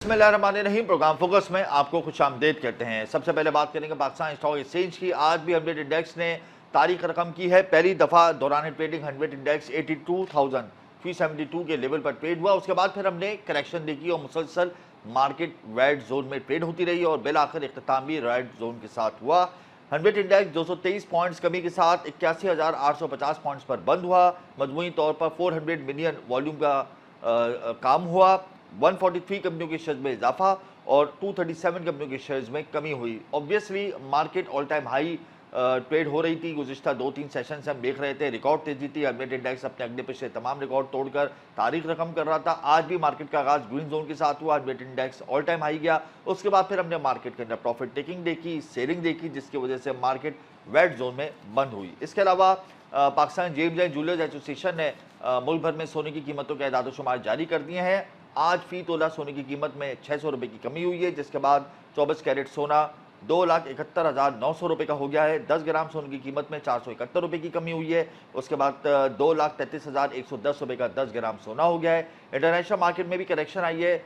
बिस्मिल्लाहिर्रहमानिर्रहीम। Programme focus में आपको खुशामदीद कहते हैं। सबसे पहले बात करेंगे पाकिस्तान स्टॉक एक्सचेंज की। आज भी 100 इंडेक्स ने तारीख रकम की है। पहली दफ़ा दौरान ट्रेडिंग 100 इंडेक्स 82,372 के लेवल पर ट्रेड हुआ। उसके बाद फिर हमने करेक्शन देखी और मुसलसल मार्केट रेड जोन में ट्रेड होती रही और बिल आखिर इख्तिताम भी रेड जोन के साथ हुआ। 100 इंडेक्स 223 पॉइंट्स कमी के साथ 81,850 पॉइंट्स पर बंद हुआ। मजमूई तौर पर 400 मिलियन वॉल्यूम का काम हुआ। 143 कंपनियों के शेयर्स में इजाफा और 237 कंपनियों के शेयर्स में कमी हुई। Obviously market all time high trade हो रही थी। गुज़िश्ता 2-3 सेशन से हम देख रहे थे रिकॉर्ड तेजी थी। अमनेट इंडेक्स अपने अगले पिछले तमाम रिकॉर्ड तोड़कर तारीख रकम कर रहा था। आज भी मार्केट का आगाज ग्रीन जोन के साथ हुआ। अमनेट इंडेक्स ऑल टाइम हाई गया। उसके बाद फिर हमने मार्केट के अंदर प्रॉफिट टेकिंग देखी, सेलिंग देखी, जिसकी वजह से मार्केट रेड जोन में बंद हुई। इसके अलावा Pakistan James and jewellers association ने मुल्क भर में सोने की कीमतों के एदाद शुमार जारी कर दिए हैं। आज फी तोला सोने की कीमत में 600 रुपये की कमी हुई है, जिसके बाद 24 कैरेट सोना 2,71,900 रुपये का हो गया है। 10 ग्राम सोने की कीमत में 471 रुपये की कमी हुई है। उसके बाद 2,33,110 रुपये का 10 ग्राम सोना हो गया है। इंटरनेशनल मार्केट में भी करेक्शन आई है।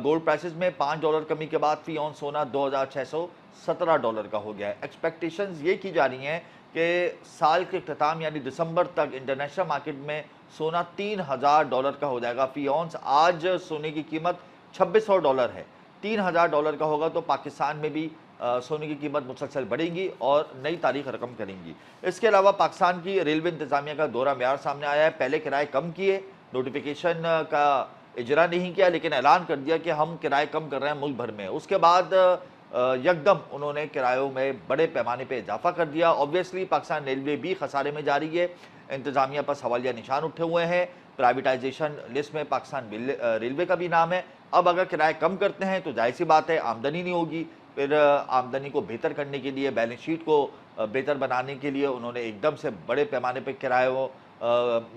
गोल्ड प्राइसेस में $5 कमी के बाद फी ऑन सोना $2,617 का हो गया है। एक्सपेक्टेशंस ये की जा रही हैं कि साल के अख्ताम यानी दिसंबर तक इंटरनेशनल मार्केट में सोना $3,000 का हो जाएगा फी ऑन्स। आज सोने की कीमत $2,600 है। $3,000 का होगा तो पाकिस्तान में भी सोने की कीमत मुसलसल बढ़ेगी और नई तारीख रकम करेंगी। इसके अलावा पाकिस्तान की रेलवे इंतजामिया का दोहरा म्यार सामने आया है। पहले किराए कम किए, नोटिफिकेशन का इजरा नहीं किया, लेकिन ऐलान कर दिया कि हम किराए कम कर रहे हैं मुल्क भर में। उसके बाद यकदम उन्होंने किरायों में बड़े पैमाने पे इजाफा कर दिया। ऑब्वियसली पाकिस्तान रेलवे भी खसारे में जा रही है। इंतजामिया पर सवालिया निशान उठे हुए हैं। प्राइवेटाइजेशन लिस्ट में पाकिस्तान रेलवे का भी नाम है। अब अगर किराए कम करते हैं तो जाहिर सी बात है आमदनी नहीं होगी। फिर आमदनी को बेहतर करने के लिए, बैलेंस शीट को बेहतर बनाने के लिए उन्होंने एकदम से बड़े पैमाने पर किरायों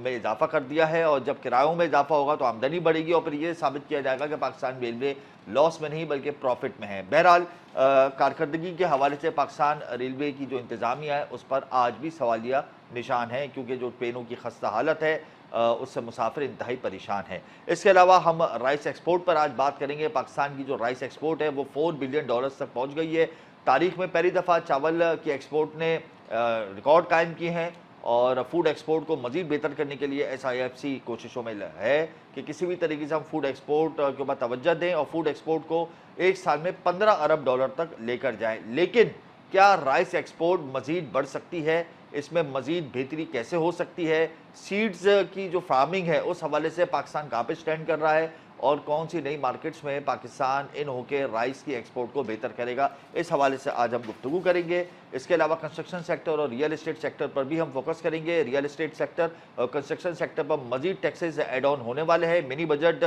में इजाफा कर दिया है। और जब किरायों में इजाफा होगा तो आमदनी बढ़ेगी और फिर ये साबित किया जाएगा कि पाकिस्तान रेलवे लॉस में नहीं बल्कि प्रॉफिट में है। बहरहाल कारकर्दगी के हवाले से पाकिस्तान रेलवे की जो इंतज़ामिया है उस पर आज भी सवालिया निशान है, क्योंकि जो ट्रेनों की खस्ता हालत है उससे मुसाफिर इंतहाई परेशान है। इसके अलावा हम राइस एक्सपोर्ट पर आज बात करेंगे। पाकिस्तान की जो राइस एक्सपोर्ट है वो $4 बिलियन तक पहुँच गई है। तारीख में पहली दफ़ा चावल की एक्सपोर्ट ने रिकॉर्ड कायम किए हैं और फूड एक्सपोर्ट को मज़ीद बेहतर करने के लिए SIFC कोशिशों में है कि किसी भी तरीके से हम फूड एक्सपोर्ट के ऊपर तवज्जो दें और फूड एक्सपोर्ट को एक साल में $15 अरब तक लेकर जाएं। लेकिन क्या राइस एक्सपोर्ट मज़ीद बढ़ सकती है? इसमें मज़ीद बेहतरी कैसे हो सकती है? सीड्स की जो फार्मिंग है उस हवाले से पाकिस्तान कहाँ पे स्टैंड कर रहा है और कौन सी नई मार्केट्स में पाकिस्तान इन होके राइस की एक्सपोर्ट को बेहतर करेगा, इस हवाले से आज हम गुफ्तगू करेंगे। इसके अलावा कंस्ट्रक्शन सेक्टर और रियल एस्टेट सेक्टर पर भी हम फोकस करेंगे। रियल एस्टेट सेक्टर और कंस्ट्रक्शन सेक्टर पर मजीद टैक्सेस एड ऑन होने वाले हैं। मिनी बजट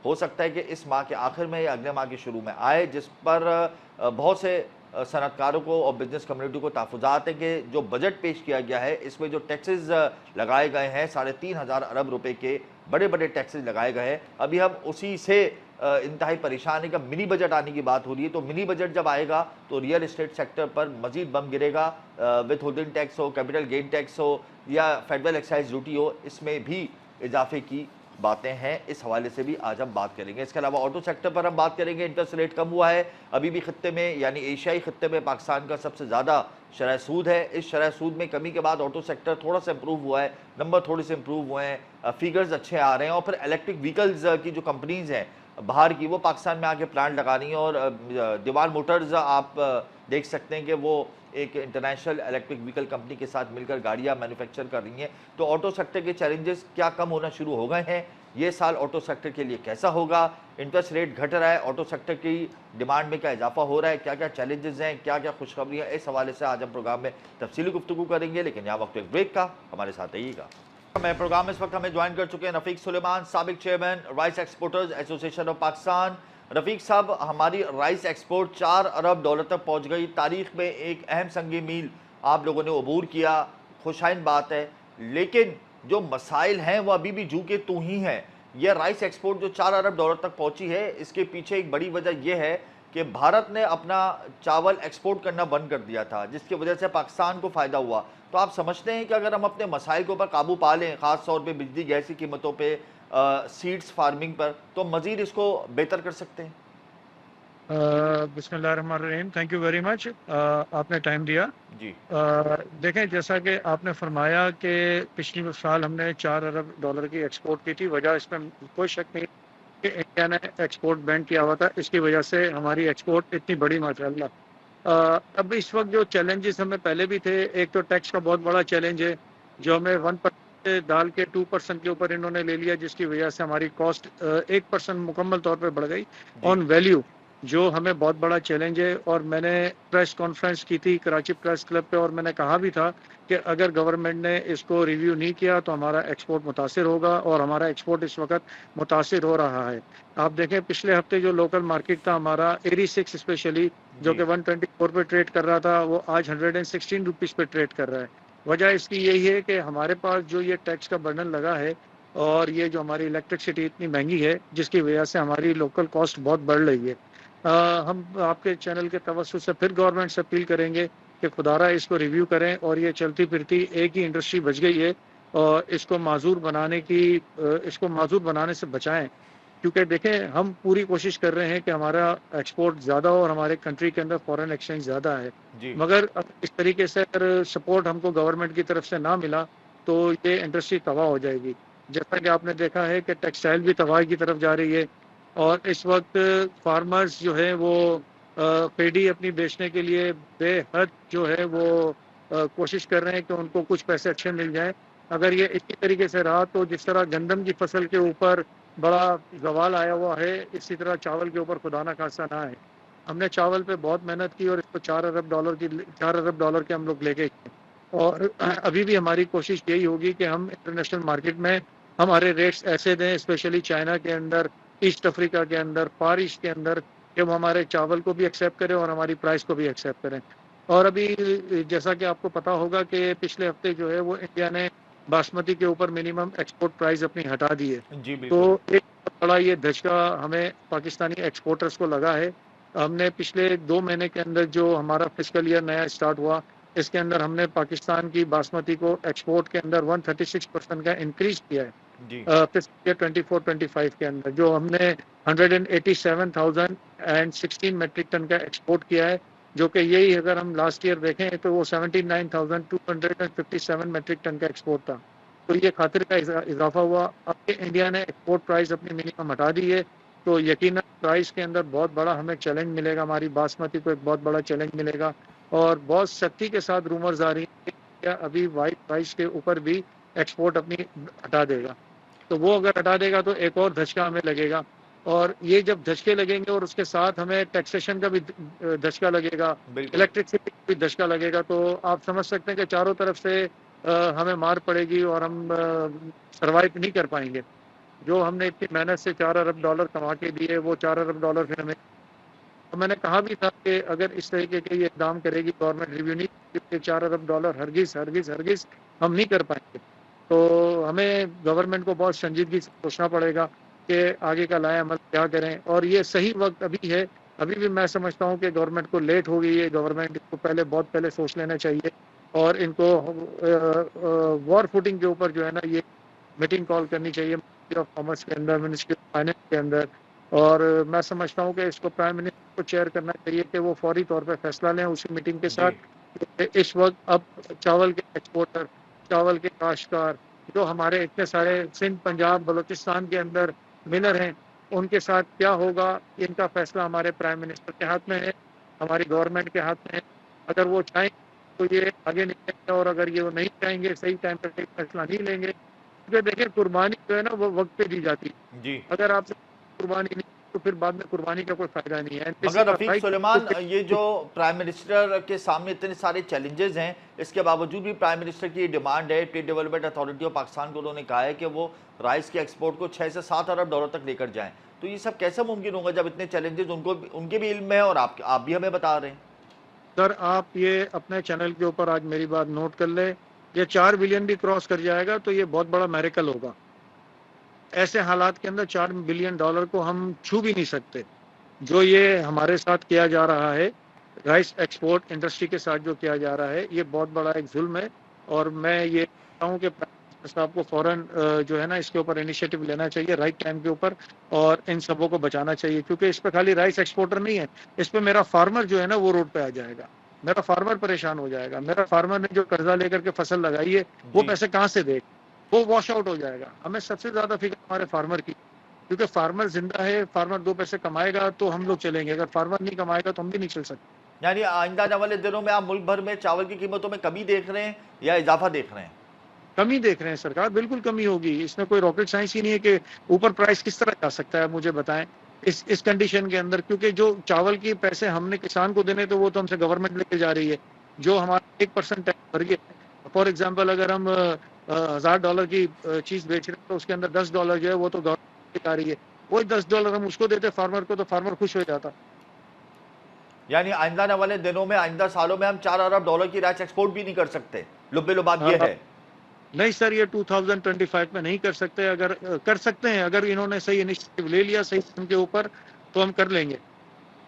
हो सकता है कि इस माह के आखिर में या अगले माह के शुरू में आए, जिस पर बहुत से सनतकारों को और बिजनेस कम्युनिटी को तहफ़्फ़ुज़ात है कि जो बजट पेश किया गया है इसमें जो टैक्सेस लगाए गए हैं 3,500 अरब रुपए के बड़े बड़े टैक्सेस लगाए गए हैं। अभी हम उसी से इंतहाई परेशान है कि मिनी बजट आने की बात हो रही है। तो मिनी बजट जब आएगा तो रियल एस्टेट सेक्टर पर मजीद बम गिरेगा। विथ होल्डिंग टैक्स हो, कैपिटल गेन टैक्स हो या फेडरल एक्साइज ड्यूटी हो, इसमें भी इजाफे की बातें हैं। इस हवाले से भी आज हम बात करेंगे। इसके अलावा ऑटो सेक्टर पर हम बात करेंगे। इंटरेस्ट रेट कम हुआ है। अभी भी खत्ते में यानी एशियाई खत्ते में पाकिस्तान का सबसे ज़्यादा शरह सूद है। इस शरह सूद में कमी के बाद ऑटो सेक्टर थोड़ा सा इंप्रूव हुआ है, नंबर थोड़े से इंप्रूव हुए हैं, फिगर्स अच्छे आ रहे हैं। और फिर इलेक्ट्रिक व्हीकल्स की जो कंपनीज़ हैं बाहर की, वो पाकिस्तान में आके प्लांट लगा रही हैं। और दीवार मोटर्स आप देख सकते हैं कि वो एक इंटरनेशनल इलेक्ट्रिक व्हीकल कंपनी के साथ मिलकर गाड़ियां मैन्युफैक्चर कर रही हैं। तो ऑटो सेक्टर के चैलेंजेस क्या कम होना शुरू हो गए हैं? ये साल ऑटो सेक्टर के लिए कैसा होगा? इंटरेस्ट रेट घट रहा है, ऑटो सेक्टर की डिमांड में क्या इजाफा हो रहा है, क्या क्या चैलेंजेस हैं, क्या क्या खुशखबरी है, इस हवाले से आज हम प्रोग्राम में तफसीली गुफ्तगू करेंगे। लेकिन यहाँ वक्त एक ब्रेक का, हमारे साथ रहिएगा। मैं प्रोग्राम में इस वक्त हमें ज्वाइन कर चुके हैं रफ़ीक सुलेमान, साबिक chairman rice exporters association of Pakistan. Rafiq साहब, हमारी राइस एक्सपोर्ट $4 अरब तक पहुंच गई। तारीख में एक अहम संगी मील आप लोगों ने अबूर किया, खुशाइन बात है। लेकिन जो मसाइल हैं वो अभी भी जू के तू ही हैं। यह राइस एक्सपोर्ट जो $4 अरब तक पहुंची है, इसके पीछे एक बड़ी वजह यह है कि भारत ने अपना चावल एक्सपोर्ट करना बंद कर दिया था, जिसकी वजह से पाकिस्तान को फ़ायदा हुआ। तो आप समझते हैं कि अगर हम अपने मसाइल के ऊपर काबू पा लें, ख़ास तौर पे बिजली गैस की कीमतों पे, सीड्स फार्मिंग पर, तो मज़ीद इसको बेहतर कर सकते हैं? बिस्मिल्लाहिर्रहमानिर्रहीम। थैंक यू वेरी मच, आपने टाइम दिया। जी देखें, जैसा कि आपने फरमाया कि पिछले साल हमने 4 अरब डॉलर की एक्सपोर्ट की थी। वजह इसमें कोई शक नहीं कि इंडिया ने एक्सपोर्ट बैन किया हुआ था, इसकी वजह से हमारी एक्सपोर्ट इतनी बड़ी माशाल्लाह। अब इस वक्त जो चैलेंजेस हमें पहले भी थे, एक तो टैक्स का बहुत बड़ा चैलेंज है जो हमें 1% से डाल के 2% के ऊपर इन्होंने ले लिया, जिसकी वजह से हमारी कॉस्ट 1% मुकम्मल तौर पर बढ़ गई जी ऑन वैल्यू, जो हमें बहुत बड़ा चैलेंज है। और मैंने प्रेस कॉन्फ्रेंस की थी कराची प्रेस क्लब पे, और मैंने कहा भी था कि अगर गवर्नमेंट ने इसको रिव्यू नहीं किया तो हमारा एक्सपोर्ट मुतासिर होगा, और हमारा एक्सपोर्ट इस वक्त मुतासिर हो रहा है। आप देखें, पिछले हफ्ते जो लोकल मार्केट था हमारा 86 स्पेशली, जो जी कि 124 पे ट्रेड कर रहा था, वो आज 116 रुपीज़ पे ट्रेड कर रहा है। वजह इसकी यही है कि हमारे पास जो ये टैक्स का बर्डन लगा है, और ये जो हमारी इलेक्ट्रिसिटी इतनी महंगी है, जिसकी वजह से हमारी लोकल कॉस्ट बहुत बढ़ रही है। हम आपके चैनल के तवज्जुह से फिर गवर्नमेंट से अपील करेंगे कि खुदारा इसको रिव्यू करें, और ये चलती फिरती एक ही इंडस्ट्री बच गई है, और इसको माजूर बनाने से बचाएं। क्योंकि देखें, हम पूरी कोशिश कर रहे हैं कि हमारा एक्सपोर्ट ज़्यादा हो और हमारे कंट्री के अंदर फॉरेन एक्सचेंज ज़्यादा है। जी मगर अब इस तरीके से अगर सपोर्ट हमको गवर्नमेंट की तरफ से ना मिला तो ये इंडस्ट्री तबाह हो जाएगी। जैसा कि आपने देखा है कि टेक्सटाइल भी तबाही की तरफ जा रही है, और इस वक्त फार्मर्स जो है वो पेडी अपनी बेचने के लिए बेहद जो है वो कोशिश कर रहे हैं कि उनको कुछ पैसे अच्छे मिल जाएं। अगर ये इसी तरीके से रहा तो जिस तरह गंदम की फसल के ऊपर बड़ा जवाल आया हुआ है, इसी तरह चावल के ऊपर खुदा ना खासा ना है। हमने चावल पे बहुत मेहनत की और इसको 4 अरब डॉलर के हम लोग लेके गए। और अभी भी हमारी कोशिश यही होगी कि हम इंटरनेशनल मार्केट में हमारे रेट्स ऐसे दें, स्पेशली चाइना के अंदर, ईस्ट अफ्रीका के अंदर, फार ईस्ट के अंदर, कि वो हमारे चावल को भी एक्सेप्ट करें और हमारी प्राइस को भी एक्सेप्ट करें। और अभी जैसा कि आपको पता होगा कि पिछले हफ्ते जो है वो इंडिया ने बासमती के ऊपर मिनिमम एक्सपोर्ट प्राइस अपनी हटा दी है। जी तो बिल्कुल एक बहुत बड़ा ये धचका हमें पाकिस्तानी एक्सपोर्टर्स को लगा है। हमने पिछले 2 महीने के अंदर जो हमारा फिस्कल ईयर नया स्टार्ट हुआ, इसके अंदर हमने पाकिस्तान की बासमती को एक्सपोर्ट के अंदर 136% का इंक्रीज किया है। जी फिस्कल ईयर 24-25 के अंदर जो हमने 187,016 मेट्रिक टन का एक्सपोर्ट किया है, जो कि यही अगर हम लास्ट ईयर देखें तो वो 79,257 मेट्रिक टन का एक्सपोर्ट था। तो ये खातिर का इजाफा हुआ। अब इंडिया ने एक्सपोर्ट प्राइस अपनी मिनिमम हटा दी है, तो यकीनन प्राइस के अंदर बहुत बड़ा हमें चैलेंज मिलेगा, हमारी बासमती को एक बहुत बड़ा चैलेंज मिलेगा। और बहुत सख्ती के साथ रूमर्स आ रही है कि अभी वाइट प्राइस के ऊपर भी एक्सपोर्ट अपनी हटा देगा। तो वो अगर हटा देगा तो एक और धचका हमें लगेगा, और ये जब धचके लगेंगे और उसके साथ हमें टैक्सेशन का भी धचका लगेगा, बिल्कुल इलेक्ट्रिसिटी का भी धचका लगेगा, तो आप समझ सकते हैं कि चारों तरफ से हमें मार पड़ेगी और हम सर्वाइव नहीं कर पाएंगे। जो हमने इतनी मेहनत से 4 अरब डॉलर कमा के दिए, वो 4 अरब डॉलर फिर हमें, तो मैंने कहा भी था कि अगर इस तरीके के ये इकदाम करेगी गवर्नमेंट, रिव्यू नहीं करेगी, 4 अरब डॉलर हरगिज हरगिज हरगिज हम नहीं कर पाएंगे। तो हमें गवर्नमेंट को बहुत संजीदगी से सोचना पड़ेगा कि आगे का लाए अमल क्या करें, और ये सही वक्त अभी है। अभी भी मैं समझता हूँ कि गवर्नमेंट को लेट हो गई है, गवर्नमेंट को पहले बहुत पहले सोच लेना चाहिए, और इनको वॉर फुटिंग के ऊपर जो है ना, ये मीटिंग कॉल करनी चाहिए मिनिस्ट्री ऑफ कॉमर्स के अंदर, मिनिस्ट्री ऑफ फाइनेंस के अंदर। और मैं समझता हूँ कि इसको प्राइम मिनिस्टर को चेयर करना चाहिए कि वो फौरी तौर पर फैसला लें उसी मीटिंग के जी साथ। इस वक्त अब चावल के एक्सपोर्टर, चावल के काश्तकार, जो हमारे इतने सारे सिंध, पंजाब, बलूचिस्तान के अंदर मिलर हैं, उनके साथ क्या होगा, इनका फैसला हमारे प्राइम मिनिस्टर के हाथ में है, हमारी गवर्नमेंट के हाथ में है। अगर वो चाहें तो ये आगे निकलेंगे, और अगर ये वो नहीं चाहेंगे, सही टाइम पर फैसला नहीं लेंगे, क्योंकि देखिए कुर्बानी जो है ना वो वक्त पे दी जाती है। जी अगर आपसे कुर्बानी नहीं तो फिर बाद में कुर्बानी का कोई फायदा नहीं है। मगर का रफीक राइट सुलेमान, ये जो प्राइम मिनिस्टर के सामने इतने सारे चैलेंजेस हैं, इसके बावजूद भी प्राइम मिनिस्टर की डिमांड है, trade development authority of Pakistan को उन्होंने कहा है कि वो राइस के एक्सपोर्ट को 6 से 7 अरब डॉलर तक लेकर जाएं। तो ये सब कैसे मुमकिन होगा जब इतने चैलेंजेस उनके भी इल्म में है और आप भी हमें बता रहे हैं। सर, आप ये अपने चैनल के ऊपर आज मेरी बात नोट कर ले, ये 4 बिलियन भी क्रॉस कर जाएगा तो ये बहुत बड़ा मेरेकल होगा। ऐसे हालात के अंदर 4 बिलियन डॉलर को हम छू भी नहीं सकते। जो ये हमारे साथ किया जा रहा है, राइस एक्सपोर्ट इंडस्ट्री के साथ जो किया जा रहा है, ये बहुत बड़ा एक जुल्म है। और मैं ये कहता हूँ कि प्राइम मिनिस्टर साहब को फ़ौरन जो है ना इसके ऊपर इनिशिएटिव लेना चाहिए राइट टाइम के ऊपर और इन सबों को बचाना चाहिए, क्योंकि इस पे खाली राइस एक्सपोर्टर नहीं है, इस पे मेरा फार्मर जो है ना वो रोड पे आ जाएगा, मेरा फार्मर परेशान हो जाएगा, मेरा फार्मर ने जो कर्जा लेकर के फसल लगाई है वो जी। पैसे कहाँ से दे, वो वॉश आउट हो जाएगा। हमें सबसे ज्यादा फिक्र हमारे फार्मर की, क्योंकि फार्मर जिंदा है, फार्मर 2 पैसे कमाएगा तो हम लोग चलेंगे, अगर फार्मर नहीं कमाएगा तो हम भी नहीं चल सकते। यानी आइंदा आने वाले दिनों में आप मुल्क भर में चावल की कीमतों में कमी देख रहे हैं या इजाफा देख रहे हैं? कमी देख रहे हैं सरकार, बिल्कुल कमी होगी, इसमें कोई रॉकेट साइंस ही नहीं है कि ऊपर प्राइस किस तरह जा सकता है, मुझे बताएं इस कंडीशन के अंदर, क्योंकि जो चावल के पैसे हमने किसान को देने तो वो तो हमसे गवर्नमेंट लेके जा रही है, जो हमारा 1% टैक्स भर गया। फॉर एग्जाम्पल अगर हम $1000 की चीज बेच रहे हैं तो उसके अंदर $10 जो है वो तो गवर्नमेंट लेके आ रही है, वही $10 हम उसको देते फार्मर को तो फार्मर खुश हो जाता। यानी आइंदा आने वाले दिनों में, आइंदा सालों में हम $4 अरब की राइस एक्सपोर्ट भी नहीं कर सकते। लुब्बे बात यह है। नहीं सर, ये 2025 में नहीं कर सकते, अगर कर सकते हैं, अगर इन्होंने सही इनिशिएटिव ले लिया सही टाइम के ऊपर तो हम कर लेंगे,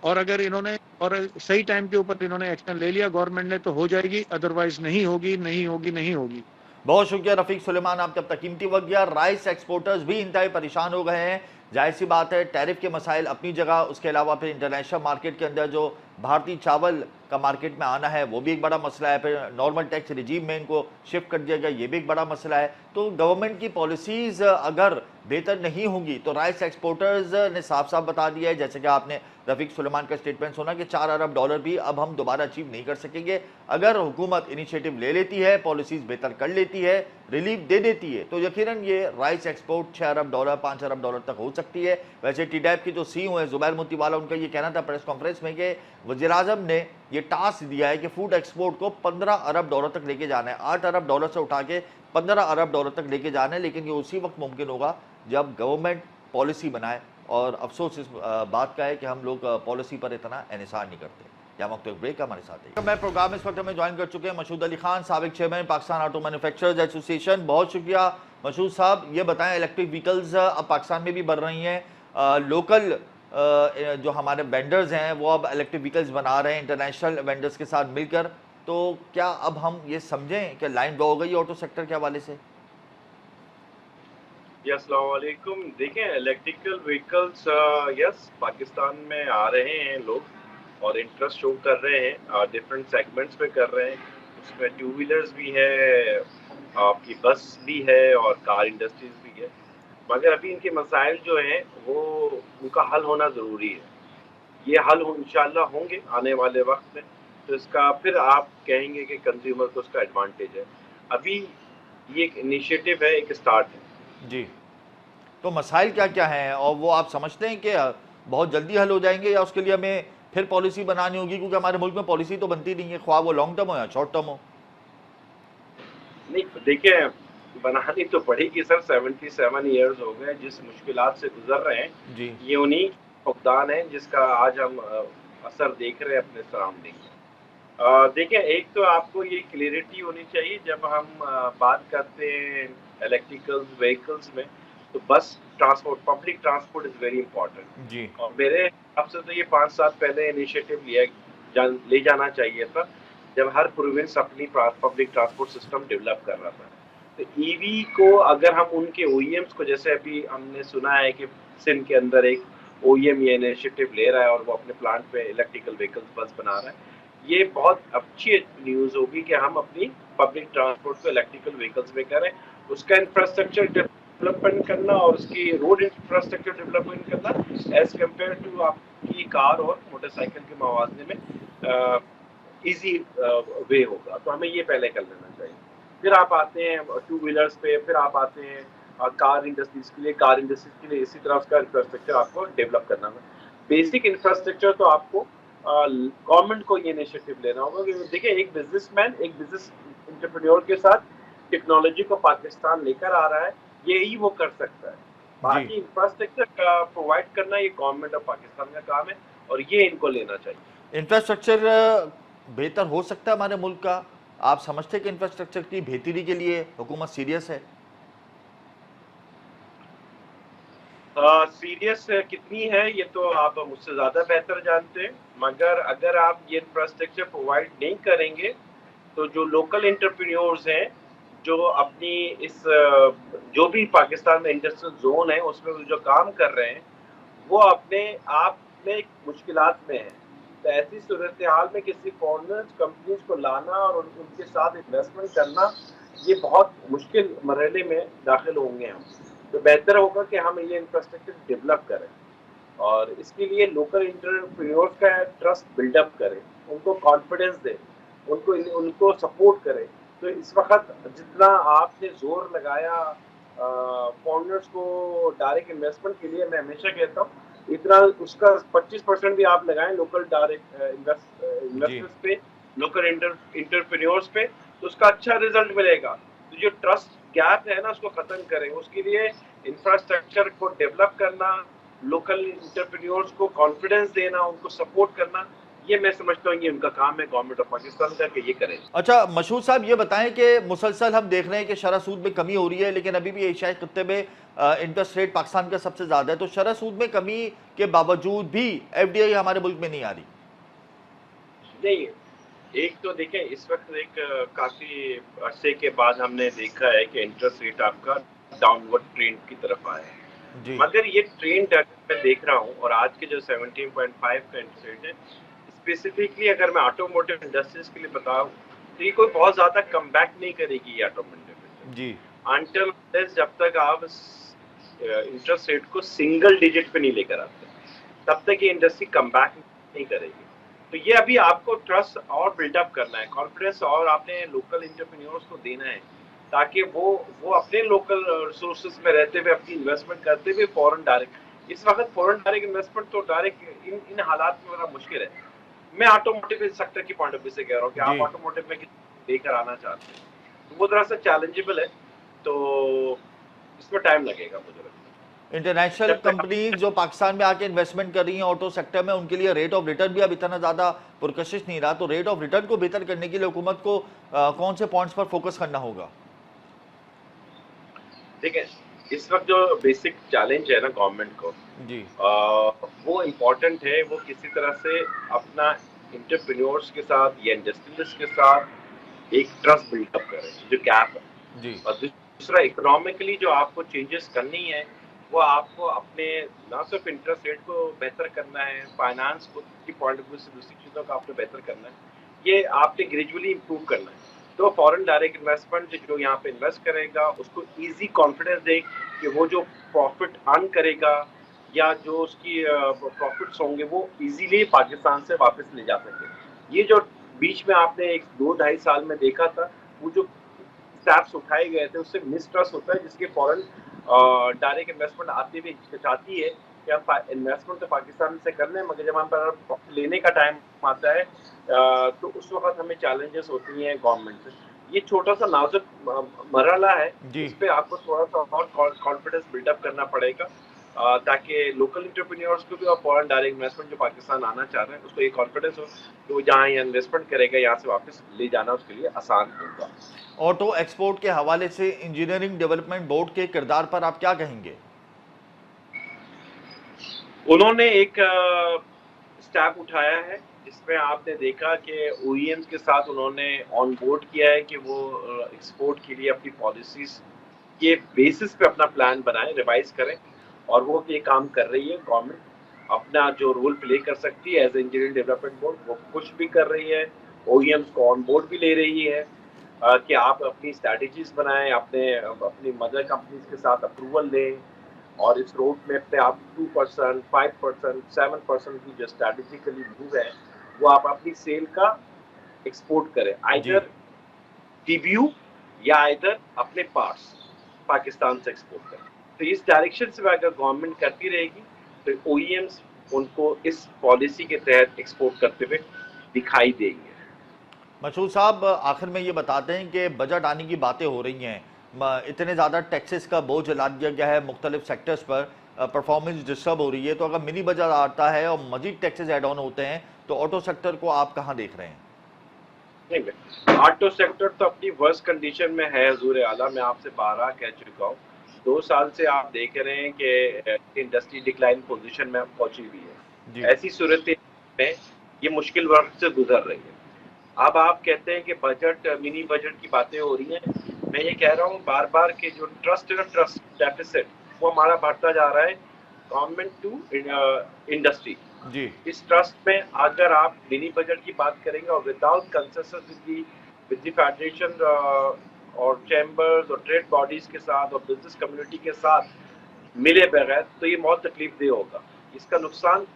और अगर इन्होंने और सही टाइम के ऊपर इन्होंने एक्शन ले लिया गवर्नमेंट ने तो हो जाएगी, अदरवाइज नहीं होगी, नहीं होगी, नहीं होगी। बहुत शुक्रिया रफीक सुलेमान, आप तब तक कीमती वक्त दिया। राइस एक्सपोर्टर्स भी इंतहाई परेशान हो गए हैं, जाहिर सी बात है, टैरिफ के मसाइल अपनी जगह, उसके अलावा फिर इंटरनेशनल मार्केट के अंदर जो भारतीय चावल का मार्केट में आना है वो भी एक बड़ा मसला है, फिर नॉर्मल टैक्स रिजीम में इनको शिफ्ट कर दिया गया, ये भी एक बड़ा मसला है। तो गवर्नमेंट की पॉलिसीज़ अगर बेहतर नहीं होंगी तो राइस एक्सपोर्टर्स ने साफ साफ बता दिया है, जैसे कि आपने रफीक सुलेमान का स्टेटमेंट सुना कि $4 अरब भी अब हम दोबारा अचीव नहीं कर सकेंगे। अगर हुकूमत इनिशिएटिव ले लेती है, पॉलिसीज़ बेहतर कर लेती है, रिलीफ दे देती है, तो यकीनन ये राइस एक्सपोर्ट $6 अरब, $5 अरब तक हो सकती है। वैसे टीडैप की जो CEO है जुबैर मोतीवाला, उनका ये कहना था प्रेस कॉन्फ्रेंस में कि वज़ीर-ए-आज़म ने ये टास्क दिया है कि फूड एक्सपोर्ट को $15 अरब तक लेके जाना है, $8 अरब से उठा के $15 अरब तक लेके जाना है, लेकिन ये उसी वक्त मुमकिन होगा जब गवर्नमेंट पॉलिसी बनाए। और अफसोस इस बात का है कि हम लोग पॉलिसी पर इतना एहसास नहीं करते। यहाँ वक्त एक ब्रेक का हमारे साथ है। मैं प्रोग्राम इस वक्त हमें ज्वाइन कर चुके हैं मशहूद अली खान, साबिक chairman Pakistan auto manufacturers association. बहुत शुक्रिया मशहूद साहब। ये बताएं, इलेक्ट्रिक व्हीकल्स अब पाकिस्तान में भी बढ़ रही हैं, लोकल जो हमारे वेंडर्स हैं वो अब इलेक्ट्रिक व्हीकल्स बना रहे हैं इंटरनेशनल वेंडर्स के साथ मिलकर, तो क्या अब हम ये समझें कि लाइन ड्रॉ हो गई ऑटो सेक्टर के हवाले से? अस्सलाम वालेकुम। देखें, इलेक्ट्रिकल व्हीकल्स यस पाकिस्तान में आ रहे हैं लोग और इंटरेस्ट शो कर रहे हैं, डिफरेंट सेगमेंट्स पे कर रहे हैं। उसमें टू व्हीलर्स भी है, आपकी बस भी है और कार इंडस्ट्रीज भी है, मगर अभी इनके मसाइल जो हैं वो उनका हल होना ज़रूरी है। ये हल इंशाल्लाह होंगे आने वाले वक्त में, तो इसका फिर आप कहेंगे कि कंज्यूमर को उसका एडवांटेज है। अभी ये एक इनिशिएटिव है, एक स्टार्ट है जी। तो मसाइल क्या क्या हैं और वो आप समझते हैं कि बहुत जल्दी हल हो जाएंगे या उसके लिए हमें फिर पॉलिसी बनानी होगी, क्योंकि हमारे मुल्क में पॉलिसी तो बनती नहीं है, ख्वाह वो लॉन्ग टर्म हो या शॉर्ट टर्म हो? नहीं, देखिए, बनानी तो पड़ेगी सर। 77 ईयर्स हो गए जिस मुश्किलात से गुजर रहे हैं जी। ये उन्हीं फुकदान है जिसका आज हम असर देख रहे हैं अपने सराउंडिंग। देखिए, एक तो आपको ये क्लियरिटी होनी चाहिए जब हम बात करते हैं इलेक्ट्रिकल व्हीकल्स में, तो bus transport, public transport is very important जी। और मेरे हिसाब से तो ये 5 साल पहले इनिशिएटिव ले जाना चाहिए था जब हर प्रोविंस अपनी पब्लिक ट्रांसपोर्ट सिस्टम डेवलप कर रहा था। तो ईवी को अगर हम उनके ओईएम्स को, जैसे अभी हमने सुना है कि सिंध के अंदर एक ओईएम ये इनिशिएटिव ले रहा है और वो अपने प्लांट पे इलेक्ट्रिकल व्हीकल्स बस बना रहा है, ये बहुत अच्छी न्यूज़ होगी कि हम अपनी पब्लिक ट्रांसपोर्ट को इलेक्ट्रिकल व्हीकल्स में करें। उसका इंफ्रास्ट्रक्चर डेवलपमेंट करना और उसकी रोड इंफ्रास्ट्रक्चर डेवलपमेंट करना एज कम्पेयर टू आपकी कार और मोटरसाइकिल के मवाजने में इजी वे होगा। तो हमें ये पहले कर लेना चाहिए। फिर आप आते हैं टू व्हीलर्स पे, फिर आप आते हैं कार इंडस्ट्रीज के लिए। कार इंडस्ट्रीज के लिए इसी तरह उसका इंफ्रास्ट्रक्चर आपको डेवलप करना है। बेसिक इंफ्रास्ट्रक्चर तो आपको गवर्नमेंट को ये इनिशिएटिव लेना होगा। देखिए, एक बिजनेसमैन, एक बिजनेस एंटरप्रेन्योर के साथ टेक्नोलॉजी को पाकिस्तान लेकर आ रहा है, यही वो कर सकता है। बाकी इंफ्रास्ट्रक्चर का प्रोवाइड करना ये गवर्नमेंट ऑफ पाकिस्तान का काम है और ये इनको लेना चाहिए। इंफ्रास्ट्रक्चर बेहतर हो सकता है हमारे मुल्क का? आप समझते हैं कि इंफ्रास्ट्रक्चर की बेहतरी के लिए हुकूमत सीरियस है? सीरियस कितनी है ये तो आप मुझसे ज़्यादा बेहतर जानते हैं, मगर अगर आप ये इंफ्रास्ट्रक्चर प्रोवाइड नहीं करेंगे तो जो लोकल एंटरप्रेन्योर्स हैं जो अपनी इस जो भी पाकिस्तान में इंडस्ट्रियल जोन है उसमें जो काम कर रहे हैं वो अपने आप में मुश्किलात में हैं। तो ऐसी सूरत हाल में किसी फॉरेनर कंपनीज को लाना और उनके साथ इन्वेस्टमेंट करना ये बहुत मुश्किल मरहले में दाखिल होंगे हम। तो बेहतर होगा कि हम ये इंफ्रास्ट्रक्चर डेवलप करें और इसके लिए लोकल एंटरप्रेन्योर्स का ट्रस्ट बिल्डअप करें, उनको कॉन्फिडेंस दें, उनको सपोर्ट करें। तो इस वक्त जितना आपने जोर लगाया फॉरेनर्स को डायरेक्ट इन्वेस्टमेंट के लिए, मैं हमेशा कहता हूँ इतना उसका 25% भी आप लगाएं लोकल डायरेक्ट जी इन्वेस्टर्स पे, लोकल एंटरप्रेन्योर्स पे, तो उसका अच्छा रिजल्ट मिलेगा। तो जो ट्रस्ट गैप है ना उसको खत्म करें, उसके लिए इंफ्रास्ट्रक्चर को डेवलप करना, लोकल एंटरप्रेन्योर्स को कॉन्फिडेंस देना, उनको सपोर्ट करना, ये मैं समझता हूँ ये उनका काम है गवर्नमेंट ऑफ पाकिस्तान का कि ये करें। अच्छा मशहूर साहब, ये बताएं कि मुसलसल हम देख रहे हैं कि शरह सूद में कमी हो रही है, लेकिन अभी भी एशियाई खत्ते में इंटरेस्ट रेट पाकिस्तान का सबसे ज़्यादा है, तो शरह सूद में कमी के बावजूद भी एफडीआई हमारे मुल्क में नहीं आ रही। नहीं, एक तो देखें इस वक्त एक काफ़ी अरसे के बाद हमने देखा है कि इंटरेस्ट रेट आपका डाउनवर्ड ट्रेंड की तरफ आया है। जी मगर ये ट्रेंड अगर मैं देख रहा हूँ और आज के जो 17.5 का इंटरेस्ट रेट है, स्पेसिफिकली अगर मैं ऑटोमोटिव इंडस्ट्रीज के लिए बताऊँ तो ये कोई बहुत ज़्यादा कम बैक नहीं करेगी ये ऑटोमोटिव जी अंटिल जब तक आप इंटरेस्ट रेट को सिंगल डिजिट पे नहीं लेकर आते तब तक ये इंडस्ट्री कम बैक नहीं करेगी। तो ये अभी आपको ट्रस्ट और बिल्डअप करना है, कॉन्फिडेंस और आपने लोकल एंटरप्रेन्योर्स को देना है ताकि वो अपने लोकल रिसोर्सेज में रहते हुए अपनी इन्वेस्टमेंट करते हुए फॉरेन डायरेक्ट, इस वक्त फॉरेन डायरेक्ट इन्वेस्टमेंट तो डायरेक्ट इन हालात में बड़ा मुश्किल है। मैं ऑटोमोटिव सेक्टर की पॉइंट ऑफ व्यू से कह रहा हूँ कि आप जी ऑटोमोटिव में लेकर आना चाहते हैं तो वो थोड़ा सा चैलेंजेबल है, तो इसमें टाइम लगेगा मुझे लगता है। इंटरनेशनल जब तक कंपनीज जो पाकिस्तान में आके इन्वेस्टमेंट कर रही हैं ऑटो सेक्टर में, उनके लिए रेट ऑफ रिटर्न भी अब इतना ज़्यादा पुरकशिश नहीं रहा, तो रेट ऑफ रिटर्न को बेहतर करने के लिए हुकूमत को कौन से पॉइंट्स पर फोकस करना होगा? देखिए इस वक्त जो बेसिक चैलेंज है ना गवर्नमेंट को, जी वो इम्पोर्टेंट है वो किसी तरह से अपना इंटरप्रेन्योर्स के साथ या इंडस्ट्रियलिस्ट के साथ एक ट्रस्ट बिल्डअप करें जो गैप है। जी और दूसरा इकोनॉमिकली जो आपको चेंजेस करनी है वो आपको अपने ना सिर्फ इंटरेस्ट रेट को बेहतर करना है, फाइनेंस को की पॉइंट ऑफ व्यू से दूसरी चीज़ों का आपने बेहतर करना है, ये आपने ग्रेजुअली इम्प्रूव करना है। तो फॉरेन डायरेक्ट इन्वेस्टमेंट जो यहाँ पे इन्वेस्ट करेगा उसको इजी कॉन्फिडेंस दे कि वो जो प्रॉफिट अर्न करेगा या जो उसकी प्रॉफिट्स होंगे वो इजीली पाकिस्तान से वापस ले जा सके। ये जो बीच में आपने एक 2-2.5 साल में देखा था, वो जो स्टेप्स उठाए गए थे उससे मिसट्रस्ट होता है जिसके फॉरेन डायरेक्ट इन्वेस्टमेंट आते हुए हिचकिचाती है कि हम इन्वेस्टमेंट तो पाकिस्तान से कर लें मगर जब हम पर लेने का टाइम आता है तो उस वक्त हमें चैलेंजेस होती हैं गवर्नमेंट से। ये छोटा सा नाजुक मरहला है, जी इस पे आपको थोड़ा सा और कॉन्फिडेंस बिल्डअप करना पड़ेगा ताकि लोकल एंटरप्रेन्योर्स को भी और फॉरेन डायरेक्ट इन्वेस्टमेंट जो पाकिस्तान आना चाह रहे हैं उसको ये कॉन्फिडेंस हो कि वो जहाँ यहाँ इन्वेस्टमेंट करेगा यहाँ से वापस ले जाना उसके लिए आसान होगा। ऑटो एक्सपोर्ट के हवाले से इंजीनियरिंग डेवलपमेंट बोर्ड के किरदार पर आप क्या कहेंगे? उन्होंने एक स्टेप उठाया है जिसमें आपने देखा कि ओईएम्स के साथ उन्होंने ऑन बोर्ड किया है कि वो एक्सपोर्ट के लिए अपनी पॉलिसीज के बेसिस पे अपना प्लान बनाएं, रिवाइज करें और वो ये काम कर रही है। गवर्नमेंट अपना जो रोल प्ले कर सकती है एज इंजीनियरिंग डेवलपमेंट बोर्ड वो पुश भी कर रही है, ओईएम्स को ऑन बोर्ड भी ले रही है कि आप अपनी स्ट्रैटेजीज बनाएं, अपनी मदर कंपनीज के साथ अप्रूवल लें और इस रोड मैप पे आप 2%, 5%, 7% की जो स्ट्रैटेजिकली मूव है वो आप अपनी सेल का एक्सपोर्ट करें, आइदर टीबीयू या आइदर अपने पार्ट्स पाकिस्तान से एक्सपोर्ट करें। तो इस डायरेक्शन से अगर गवर्नमेंट करती रहेगी तो ओईएम्स उनको इस पॉलिसी के तहत एक्सपोर्ट करते हुए दिखाई देंगे। मशहूर साहब, आखिर में ये बताते हैं कि बजट आने की बातें हो रही हैं, इतने ज़्यादा टैक्सेस का बोझ लाद दिया गया है मुख्तलिफ सेक्टर्स पर, परफॉर्मेंस डिस्टर्ब हो रही है, तो अगर मिनी बजट आता है और मजीद टैक्सेस एड ऑन होते हैं तो ऑटो सेक्टर को आप कहाँ देख रहे हैं? नहीं, ऑटो सेक्टर तो अपनी वर्स्ट कंडीशन में है हुजूर आला, मैं आपसे 12 कह चुका हूँ। 2 साल से आप देख रहे हैं कि इंडस्ट्री डिक्लाइन पोजीशन में पहुंची हुई है। ऐसी सूरत में ये मुश्किल वक्त से गुजर रही है। अब आप कहते हैं कि बजट मिनी बजट की बातें हो रही हैं, मैं ये कह रहा हूँ बार बार कि जो ट्रस्ट डेफिसिट वो हमारा बढ़ता जा रहा है गवर्नमेंट टू इंडस्ट्री। जी इस ट्रस्ट में अगर आप मिनी बजट की बात करेंगे और without consensus with the federation और चैम्बर्स और ट्रेड बॉडीज के साथ और बिजनेस कम्युनिटी के साथ मिले बगैर, तो ये बहुत तकलीफ दे होगा। इसका नुकसान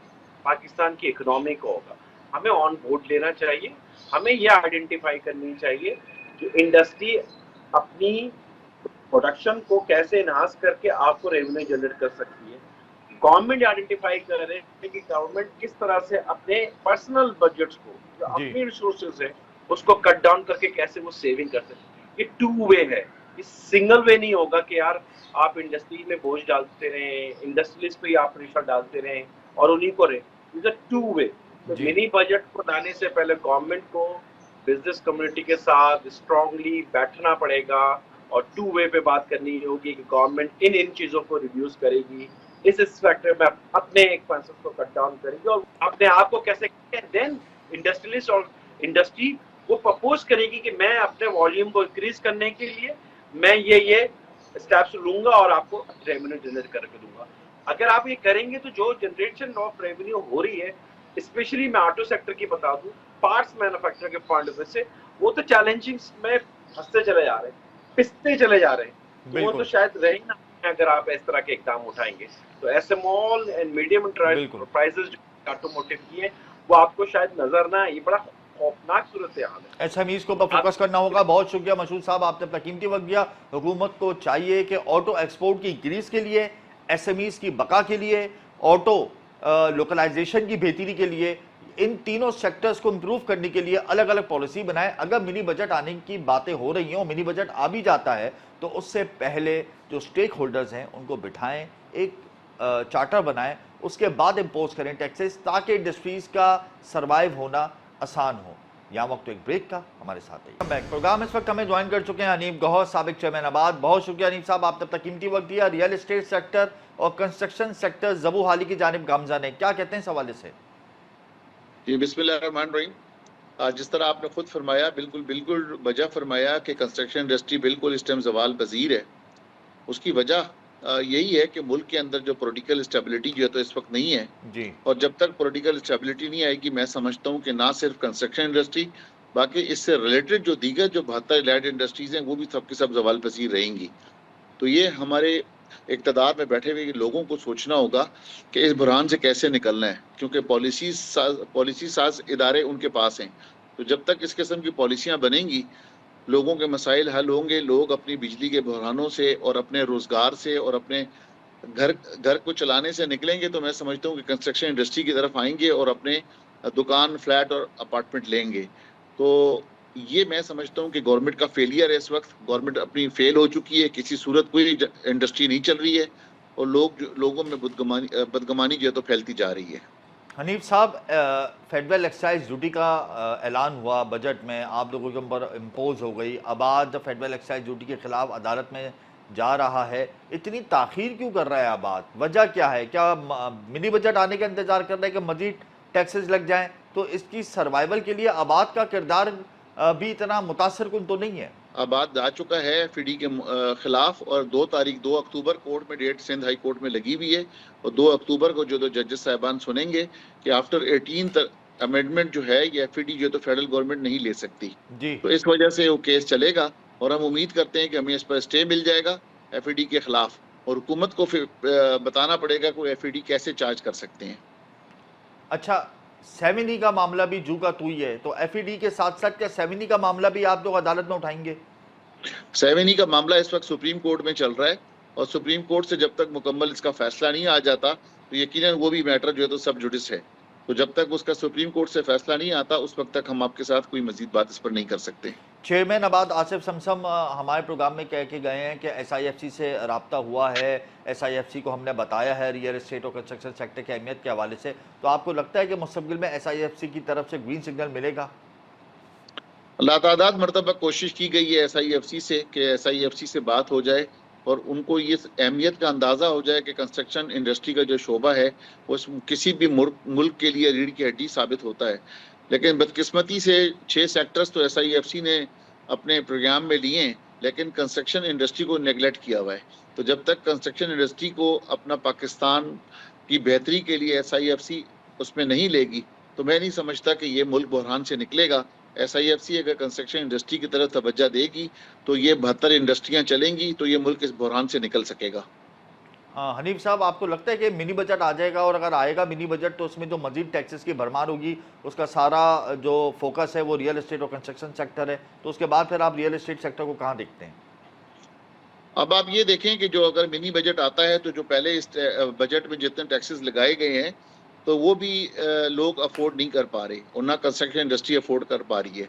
पाकिस्तान की इकोनॉमी को होगा। हमें ऑन बोर्ड लेना चाहिए, हमें ये आइडेंटिफाई करनी चाहिए कि इंडस्ट्री अपनी प्रोडक्शन को कैसे इनहांस करके आपको रेवेन्यू जनरेट कर सकती है। गवर्नमेंट आइडेंटिफाई कर रहे हैं कि गवर्नमेंट किस तरह से अपने पर्सनल बजट्स को, जो जी अपनी रिसोर्सेज है, उसको कट डाउन करके कैसे वो सेविंग कर सकते हैं। ये टू वे है, ये सिंगल वे नहीं होगा कि यार आप इंडस्ट्री में बोझ डालते रहें, इंडस्ट्रियलिस्ट पे आप प्रेशर डालते रहें और उन्हीं को रहे। Is a two way. तो जी। मिनी बजट को लाने से पहले गवर्नमेंट को बिजनेस कम्युनिटी के साथ स्ट्रांगली बैठना पड़ेगा और टू वे पे बात करनी होगी कि गवर्नमेंट इन चीजों को रिड्यूस करेगी, इस फैक्टर में अपने एक्सपेंसेस को कट डाउन करेगी और अपने आप को कैसे, देन इंडस्ट्रियलिस्ट और इंडस्ट्री वो प्रपोज करेगी कि मैं अपने वॉल्यूम को इंक्रीज करने के लिए मैं ये स्टेप्स लूंगा और आपको रेवेन्यू जनरेट करके दूंगा। अगर आप ये करेंगे तो जो जनरेशन ऑफ रेवेन्यू हो रही है, स्पेशली मैं ऑटो सेक्टर की बता दूं, पार्ट्स मैन्युफैक्चर के पॉइंट ऑफ व्यू से वो तो चैलेंजिंग में फंसते चले जा रहे हैं, पिसते चले जा रहे हैं। तो वो तो शायद रहे ना अगर आप इस तरह के इकदाम उठाएंगे। तो स्मॉल एंड मीडियम एंटरप्राइजेस जो ऑटोमोटिव की है वो आपको शायद नजर ना आए। ये बड़ा खौफनाक सूरत हाल है। एसएमईज को फोकस करना होगा। बहुत शुक्रिया मशहूर साहब, आपने अपना कीमती वक्त दिया। हुकूमत को चाहिए कि ऑटो एक्सपोर्ट की इंक्रीज के लिए, एसएमईज की बका के लिए, ऑटो लोकलाइजेशन की बेहतरी के लिए, इन तीनों सेक्टर्स को इंप्रूव करने के लिए अलग अलग पॉलिसी बनाए। अगर मिनी बजट आने की बातें हो रही हैं और मिनी बजट आ भी जाता है तो उससे पहले जो स्टेक होल्डर्स हैं उनको बिठाएं, एक चार्टर बनाएं, उसके बाद इम्पोज करें टैक्सेस, ताकि इंडस्ट्रीज का सर्वाइव होना आसान हो। यहाँ वक्त तो एक ब्रेक का, हमारे साथ ही प्रोग्राम इस वक्त हमें ज्वाइन कर चुके हैं हनीफ गौहर, साबिक चेयरमैन आबाद। बहुत शुक्रिया हनीफ साहब, आपने अपना कीमती वक्त दिया। रियल एस्टेट सेक्टर और कंस्ट्रक्शन सेक्टर ज़बू हाली की जानिब गामज़न है, क्या कहते हैं इस हवाले से? जी बिस्मिल्लाहिर्रहमानिर्रहीम। जिस तरह आपने खुद फरमाया, बिल्कुल वजह फरमाया कि कंस्ट्रक्शन इंडस्ट्री बिल्कुल इस टाइम ज़वाल पजीर है। उसकी वजह यही है कि मुल्क के अंदर जो पॉलिटिकल स्टेबिलिटी जो है तो इस वक्त नहीं है जी। और जब तक पॉलिटिकल स्टेबिलिटी नहीं आएगी, मैं समझता हूँ कि ना सिर्फ कंस्ट्रक्शन इंडस्ट्री, बाकी इससे रिलेटेड जो दीगर जो 72 रिलेटेड इंडस्ट्रीज हैं वो भी सबके सब ज़वाल पजीर रहेंगी। तो ये हमारे इक़्तिदार में बैठे हुए लोगों को सोचना होगा कि इस बुरहान से कैसे निकलना है, क्योंकि पॉलिसी साज इदारे उनके पास हैं। तो जब तक इस किस्म की पॉलिसियाँ बनेंगी, लोगों के मसाइल हल होंगे, लोग अपनी बिजली के बुरहानों से और अपने रोज़गार से और अपने घर को चलाने से निकलेंगे, तो मैं समझता हूँ कि कंस्ट्रक्शन इंडस्ट्री की तरफ आएंगे और अपने दुकान, फ्लैट और अपार्टमेंट लेंगे। तो ये मैं समझता हूँ कि गवर्नमेंट का फेलियर है। इस वक्त गवर्नमेंट अपनी फेल हो चुकी है, किसी सूरत कोई इंडस्ट्री नहीं चल रही है और लोगों में बदगमानी जो है तो फैलती जा रही है। हनीफ साहब, फेडरल एक्साइज ड्यूटी का ऐलान हुआ बजट में, आप लोगों के ऊपर इम्पोज हो गई। आबाद फेडरल एक्साइज ड्यूटी के खिलाफ अदालत में जा रहा है, इतनी ताख़ीर क्यों कर रहा है आबाद? वजह क्या है? क्या मिनी बजट आने का इंतजार कर रहा है कि मजीद टैक्सेस लग जाएं? तो इसकी सर्वाइवल के लिए आबाद का किरदार भी इतना मुतासर कुन तो नहीं है। आबाद जा चुका है एफईडी के खिलाफ और 2 अक्टूबर कोर्ट में डेट सिंध हाई कोर्ट में लगी हुई है और 2 अक्टूबर को जो जजेस साहिबान सुनेंगे कि आफ्टर 18 अमेंडमेंट जो है ये एफईडी जो तो फेडरल गवर्नमेंट नहीं ले सकती जी। तो इस वजह से वो केस चलेगा और हम उम्मीद करते हैं कि हमें इस पर स्टे मिल जाएगा एफईडी के खिलाफ और हुकूमत को फिर बताना पड़ेगा कि एफईडी कैसे चार्ज कर सकते हैं। अच्छा, सेमिनी का मामला भी जू का तू ही है, तो एफईडी के साथ साथ क्या सेमिनी का मामला भी आप लोग अदालत में उठाएंगे? सेमिनी का मामला इस वक्त सुप्रीम कोर्ट में चल रहा है और सुप्रीम कोर्ट से जब तक मुकम्मल इसका फैसला नहीं आ जाता तो यकीनन वो भी मैटर जो है तो सब जुडिस है। तो जब तक उसका सुप्रीम कोर्ट से फैसला नहीं आता उस वक्त तक हम आपके साथ कोई मजीद बात इस पर नहीं कर सकते। चेयरमैन आबाद आसिफ समसम हमारे प्रोग्राम में कह के गए हैं कि SIFC से रब्ता हुआ है, SIFC को हमने बताया है रियल एस्टेट और कंस्ट्रक्शन सेक्टर की अहमियत के हवाले से, तो आपको लगता है कि मुस्तक़बिल में SIFC की तरफ से ग्रीन सिग्नल मिलेगा? लातादाद मरतबा कोशिश की गई है SIFC से कि SIFC से बात हो जाए और उनको ये अहमियत का अंदाज़ा हो जाए कि कंस्ट्रक्शन इंडस्ट्री का जो शोबा है वो किसी भी मुल्क के लिए रीढ़ की हड्डी साबित होता है। लेकिन बदकिस्मती से 6 सेक्टर्स तो SIFC ने अपने प्रोग्राम में लिए, लेकिन कंस्ट्रक्शन इंडस्ट्री को नेगलेक्ट किया हुआ है। तो जब तक कंस्ट्रक्शन इंडस्ट्री को अपना पाकिस्तान की बेहतरी के लिए SIFC उसमें नहीं लेगी तो मैं नहीं समझता कि ये मुल्क बहरान से निकलेगा। SIFC अगर कंस्ट्रक्शन इंडस्ट्री की तरफ तवज्जो देगी तो ये 72 इंडस्ट्रियां चलेंगी तो ये मुल्क इस बहरान से निकल सकेगा। हाँ हनीफ साहब, आपको लगता है कि मिनी बजट आ जाएगा, और अगर आएगा मिनी बजट तो उसमें जो मजीद टैक्सेस की भरमार होगी, उसका सारा जो फोकस है वो रियल एस्टेट और कंस्ट्रक्शन सेक्टर है, तो उसके बाद फिर आप रियल एस्टेट सेक्टर को कहाँ देखते हैं? अब आप ये देखें कि जो अगर मिनी बजट आता है तो जो पहले इस बजट में जितने टैक्सेस लगाए गए हैं तो वो भी लोग अफोर्ड नहीं कर पा रहे और ना कंस्ट्रक्शन इंडस्ट्री अफोर्ड कर पा रही है।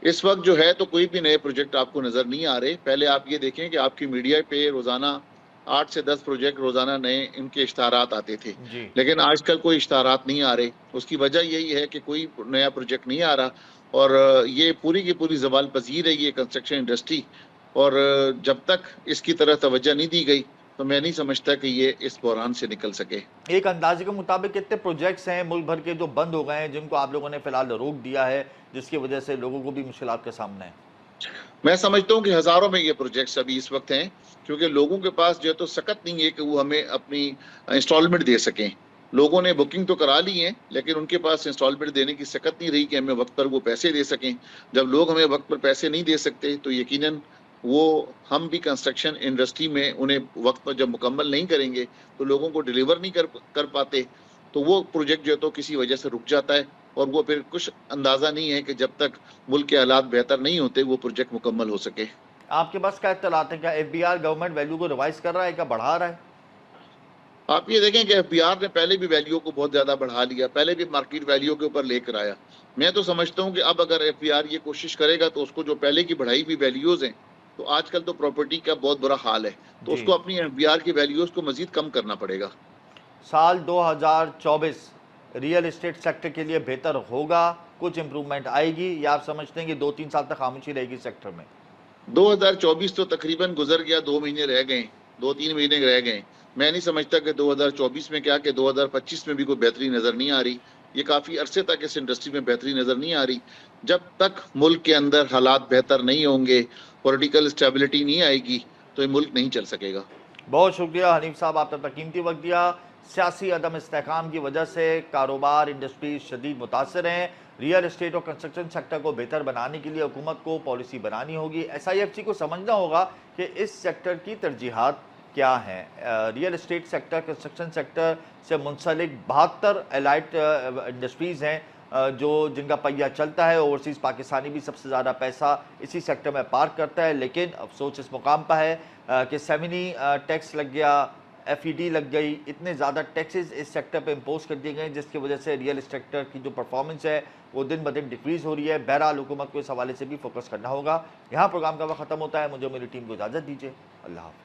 इस वक्त जो है तो कोई भी नए प्रोजेक्ट आपको नज़र नहीं आ रहे। पहले आप ये देखें कि आपकी मीडिया पे रोज़ाना 8 से 10 प्रोजेक्ट रोज़ाना नए इनके इश्तारात आते थे, लेकिन आजकल कोई इश्तारात नहीं आ रहे। उसकी वजह यही है कि कोई नया प्रोजेक्ट नहीं आ रहा और ये पूरी की पूरी ज़वाल पजीर है ये कंस्ट्रक्शन इंडस्ट्री। और जब तक इसकी तरफ तवज्जो नहीं दी गई तो मैं नहीं समझता कि ये इस बहरान से निकल सके। एक अंदाजे के मुताबिक कितने प्रोजेक्ट्स हैं मुल्क भर के जो बंद हो गए हैं, जिनको आप लोगों ने फिलहाल रोक दिया है, जिसकी वजह से लोगों को भी मुश्किलात के सामने है? मैं समझता हूँ कि हज़ारों में ये प्रोजेक्ट्स अभी इस वक्त हैं, क्योंकि लोगों के पास जो है तो सकत नहीं है कि वो हमें अपनी इंस्टॉलमेंट दे सकें। लोगों ने बुकिंग तो करा ली है लेकिन उनके पास इंस्टॉलमेंट देने की सकत नहीं रही कि हमें वक्त पर वो पैसे दे सकें। जब लोग हमें वक्त पर पैसे नहीं दे सकते तो यकीनन वो हम भी कंस्ट्रक्शन इंडस्ट्री में उन्हें वक्त पर जब मुकम्मल नहीं करेंगे तो लोगों को डिलीवर नहीं कर पाते, तो वो प्रोजेक्ट जो है तो किसी वजह से रुक जाता है और वो फिर कुछ अंदाज़ा नहीं है कि जब तक मुल्क के हालात बेहतर नहीं होते वो प्रोजेक्ट मुकम्मल हो सके। आपके पास क्या इत्तलात है? क्या FBR गवर्नमेंट वैल्यू को रिवाइज कर रहा है, क्या बढ़ा रहा है? आप ये देखें कि FBR ने पहले भी वैल्यू को बहुत ज़्यादा बढ़ा लिया, पहले भी मार्केट वैल्यू के ऊपर लेकर आया। मैं तो समझता हूँ कि अब अगर FBR ये कोशिश करेगा तो उसको जो पहले की बढ़ाई हुई वैल्यूज़ हैं, तो आजकल तो प्रॉपर्टी का बहुत बुरा हाल है, तो उसको अपनी FBR की वैल्यूज़ को मज़ीद कम करना पड़ेगा। साल 2024 रियल एस्टेट सेक्टर के लिए बेहतर होगा, कुछ इम्प्रूवमेंट आएगी, या आप समझते हैं कि 2-3 साल तक खामोशी रहेगी सेक्टर में? 2024 तो तकरीबन गुजर गया, 2 महीने रह गए, 2-3 महीने रह गए। मैं नहीं समझता कि 2024 में क्या कि 2025 में भी कोई बेहतरी नज़र नहीं आ रही। ये काफ़ी अरसे तक इस इंडस्ट्री में बेहतरी नज़र नहीं आ रही। जब तक मुल्क के अंदर हालात बेहतर नहीं होंगे, पॉलिटिकल स्टेबिलिटी नहीं आएगी तो ये मुल्क नहीं चल सकेगा। बहुत शुक्रिया हनीफ साहब, आपने अपना कीमती वक्त दिया। सियासी अदम इस्तेहकाम की वजह से कारोबार इंडस्ट्री शदीद मुतासर हैं। रियल एस्टेट और कंस्ट्रक्शन सेक्टर को बेहतर बनाने के लिए हुकूमत को पॉलिसी बनानी होगी। SIFC को समझना होगा कि इस सेक्टर की तरजीहात क्या हैं। Real estate sector, construction sector से मुंसलिक 72 एलाइड इंडस्ट्रीज़ हैं जो जिनका पहिया चलता है। ओवरसीज़ पाकिस्तानी भी सबसे ज़्यादा पैसा इसी सेक्टर में पार्क करता है, लेकिन अफसोस इस मुकाम पर है कि सेमिनी टैक्स लग गया, FED लग गई, इतने ज़्यादा टैक्सेस इस सेक्टर पे इम्पोज कर दिए गए जिसकी वजह से रियल सेक्टर की जो परफॉर्मेंस है वो दिन ब दिन डिक्रीज़ हो रही है। बहरहाल हुकूमत को इस हवाले से भी फोकस करना होगा। यहाँ प्रोग्राम का वक्त ख़त्म होता है। मुझे मेरी टीम को इजाज़त दीजिए। अल्लाह हाफ़िज़।